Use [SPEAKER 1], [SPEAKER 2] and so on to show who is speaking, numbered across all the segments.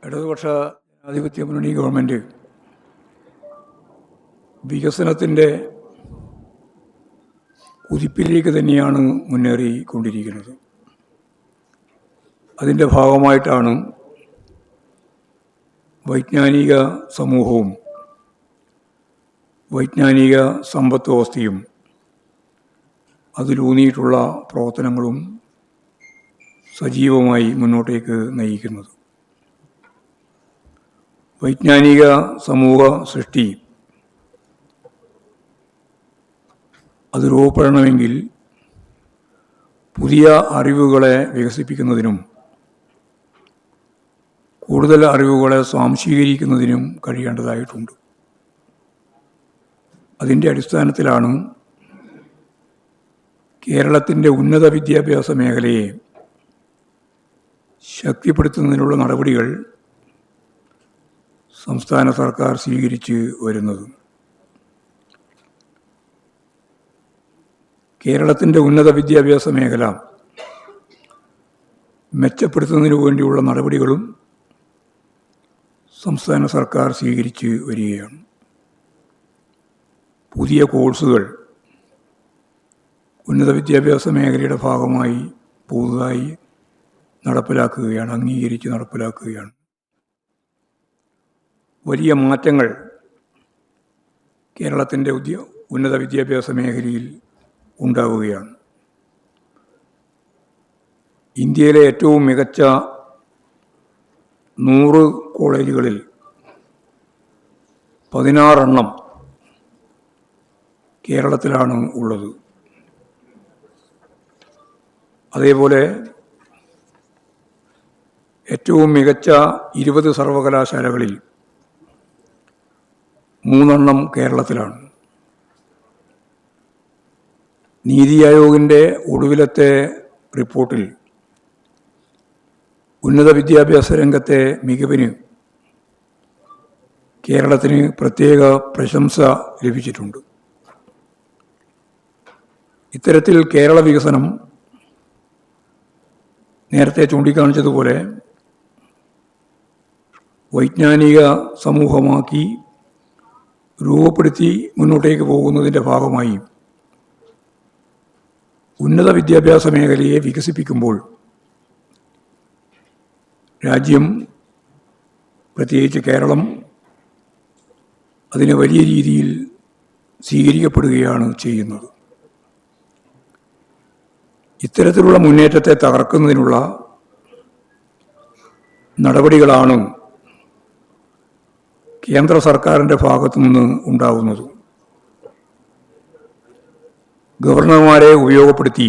[SPEAKER 1] ഇടതുപക്ഷ ജനാധിപത്യ മുന്നണി ഗവൺമെൻറ് വികസനത്തിൻ്റെ കുതിപ്പിലേക്ക് തന്നെയാണ് മുന്നേറിക്കൊണ്ടിരിക്കുന്നത്. അതിൻ്റെ ഭാഗമായിട്ടാണ് വൈജ്ഞാനിക സമൂഹവും വൈജ്ഞാനിക സമ്പദ് വ്യവസ്ഥയും അതിലൂന്നിയിട്ടുള്ള പ്രവർത്തനങ്ങളും സജീവമായി മുന്നോട്ടേക്ക് നയിക്കുന്നത്. വൈജ്ഞാനിക സമൂഹ സൃഷ്ടി അത് രൂപപ്പെടണമെങ്കിൽ പുതിയ അറിവുകളെ വികസിപ്പിക്കുന്നതിനും കൂടുതൽ അറിവുകളെ സ്വാംശീകരിക്കുന്നതിനും കഴിയേണ്ടതായിട്ടുണ്ട്. അതിൻ്റെ അടിസ്ഥാനത്തിലാണ് കേരളത്തിൻ്റെ ഉന്നത വിദ്യാഭ്യാസ മേഖലയെ ശക്തിപ്പെടുത്തുന്നതിനുള്ള നടപടികൾ സംസ്ഥാന സർക്കാർ സ്വീകരിച്ച് വരുന്നത്. കേരളത്തിൻ്റെ ഉന്നത വിദ്യാഭ്യാസ മേഖല മെച്ചപ്പെടുത്തുന്നതിനു വേണ്ടിയുള്ള നടപടികളും സംസ്ഥാന സർക്കാർ സ്വീകരിച്ച് വരികയാണ്. പുതിയ കോഴ്സുകൾ ഉന്നത വിദ്യാഭ്യാസ മേഖലയുടെ ഭാഗമായി പുതുതായി നടപ്പിലാക്കുകയാണ്, അംഗീകരിച്ച് നടപ്പിലാക്കുകയാണ്. വലിയ മാറ്റങ്ങൾ കേരളത്തിൻ്റെ ഉന്നത വിദ്യാഭ്യാസ മേഖലയിൽ ഉണ്ടാവുകയാണ്. ഇന്ത്യയിലെ ഏറ്റവും മികച്ച 100 കോളേജുകളിൽ 16 കേരളത്തിലാണ് ഉള്ളത്. അതേപോലെ ഏറ്റവും മികച്ച 20 സർവകലാശാലകളിൽ 3 കേരളത്തിലാണ്. നീതി ആയോഗിൻ്റെ ഒടുവിലത്തെ റിപ്പോർട്ടിൽ ഉന്നത വിദ്യാഭ്യാസ രംഗത്തെ മികവിന് കേരളത്തിന് പ്രത്യേക പ്രശംസ ലഭിച്ചിട്ടുണ്ട്. ഇത്തരത്തിൽ കേരള വികസനം നേരത്തെ ചൂണ്ടിക്കാണിച്ചതുപോലെ വൈജ്ഞാനിക സമൂഹമാക്കി രൂപപ്പെടുത്തി മുന്നോട്ടേക്ക് പോകുന്നതിൻ്റെ ഭാഗമായി ഉന്നത വിദ്യാഭ്യാസ മേഖലയെ വികസിപ്പിക്കുമ്പോൾ രാജ്യം, പ്രത്യേകിച്ച് കേരളം, അതിനെ വലിയ രീതിയിൽ സ്വീകരിക്കപ്പെടുകയാണ് ചെയ്യുന്നത്. ഇത്തരത്തിലുള്ള മുന്നേറ്റത്തെ തകർക്കുന്നതിനുള്ള നടപടികളാണ് കേന്ദ്ര സർക്കാരിൻ്റെ ഭാഗത്തു നിന്ന് ഉണ്ടാകുന്നത്. ഗവർണർമാരെ ഉപയോഗപ്പെടുത്തി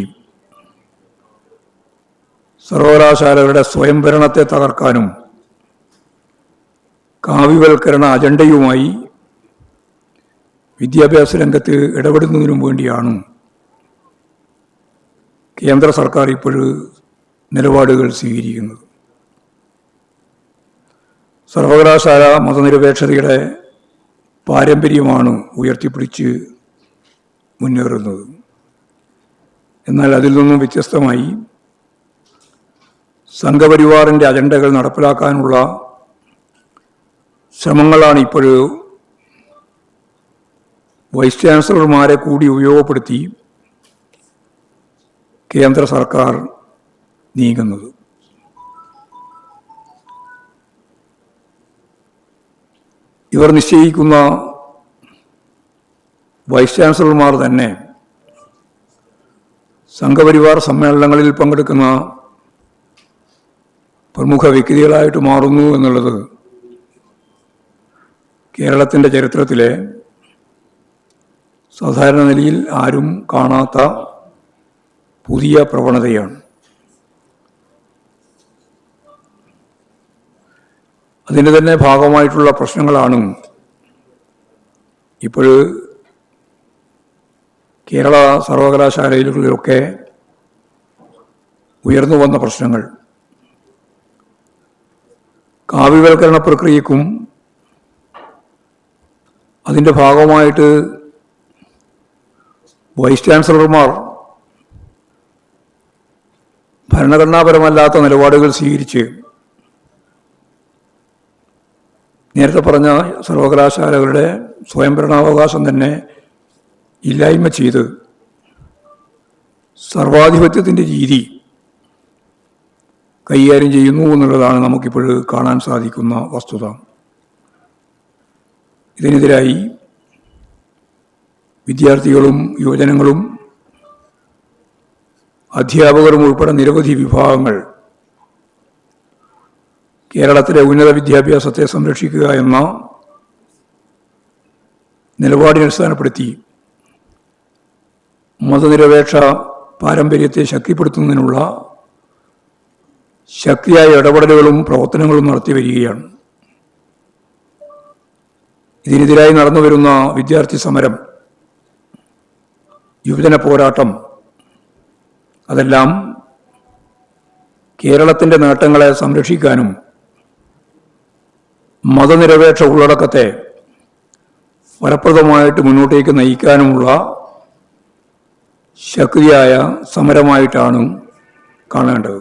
[SPEAKER 1] സർവകലാശാലകളുടെ സ്വയംഭരണത്തെ തകർക്കാനും കാവ്യവൽക്കരണ അജണ്ടയുമായി വിദ്യാഭ്യാസ രംഗത്ത് ഇടപെടുന്നതിനും വേണ്ടിയാണ് കേന്ദ്ര സർക്കാർ ഇപ്പോൾ നിലപാടുകൾ സ്വീകരിക്കുന്നത്. സർവകലാശാല മതനിരപേക്ഷതയുടെ പാരമ്പര്യമാണ് ഉയർത്തിപ്പിടിച്ച് മുന്നേറുന്നത്. എന്നാൽ അതിൽ നിന്നും വ്യത്യസ്തമായി സംഘപരിവാറിൻ്റെ അജണ്ടകൾ നടപ്പിലാക്കാനുള്ള ശ്രമങ്ങളാണ് ഇപ്പോൾ വൈസ് ചാൻസലർമാരെ കൂടി ഉപയോഗപ്പെടുത്തി കേന്ദ്ര സർക്കാർ നീങ്ങുന്നത്. ഇവർ നിശ്ചയിക്കുന്ന വൈസ് ചാൻസലർമാർ തന്നെ സംഘപരിവാർ സമ്മേളനങ്ങളിൽ പങ്കെടുക്കുന്ന പ്രമുഖ വ്യക്തികളായിട്ട് മാറുന്നു എന്നുള്ളത് കേരളത്തിൻ്റെ ചരിത്രത്തിലെ സാധാരണ നിലയിൽ ആരും കാണാത്ത പുതിയ പ്രവണതയാണ്. അതിൻ്റെ തന്നെ ഭാഗമായിട്ടുള്ള പ്രശ്നങ്ങളാണ് ഇപ്പോൾ കേരള സർവകലാശാലകളിലൊക്കെ ഉയർന്നു വന്ന പ്രശ്നങ്ങൾ. കാവ്യവൽക്കരണ പ്രക്രിയക്കും അതിൻ്റെ ഭാഗമായിട്ട് വൈസ് ചാൻസലർമാർ ഭരണഘടനാപരമല്ലാത്ത നിലപാടുകൾ സ്വീകരിച്ച് നേരത്തെ പറഞ്ഞ സർവകലാശാലകളുടെ സ്വയംഭരണാവകാശം തന്നെ ഇല്ലായ്മ ചെയ്ത് സർവാധിപത്യത്തിൻ്റെ രീതി കൈകാര്യം ചെയ്യുന്നു എന്നുള്ളതാണ് നമുക്കിപ്പോൾ കാണാൻ സാധിക്കുന്ന വസ്തുത. ഇതിനെതിരായി വിദ്യാർത്ഥികളും യുവജനങ്ങളും അധ്യാപകരും ഉൾപ്പെടെ നിരവധി വിഭാഗങ്ങൾ കേരളത്തിലെ ഉന്നത വിദ്യാഭ്യാസത്തെ സംരക്ഷിക്കുക എന്ന നിലപാടിനെ അടിസ്ഥാനപ്പെടുത്തി മതനിരപേക്ഷ പാരമ്പര്യത്തെ ശക്തിപ്പെടുത്തുന്നതിനുള്ള ശക്തിയായ ഇടപെടലുകളും പ്രവർത്തനങ്ങളും നടത്തി വരികയാണ്. ഇതിനെതിരായി നടന്നുവരുന്ന വിദ്യാർത്ഥി സമരം, യുവജന പോരാട്ടം, അതെല്ലാം കേരളത്തിൻ്റെ നേട്ടങ്ങളെ സംരക്ഷിക്കാനും മതനിരപേക്ഷ ഉള്ളടക്കത്തെ ഫലപ്രദമായിട്ട് മുന്നോട്ടേക്ക് നയിക്കാനുമുള്ള ശക്തിയായ സമരമായിട്ടാണ് കാണേണ്ടത്.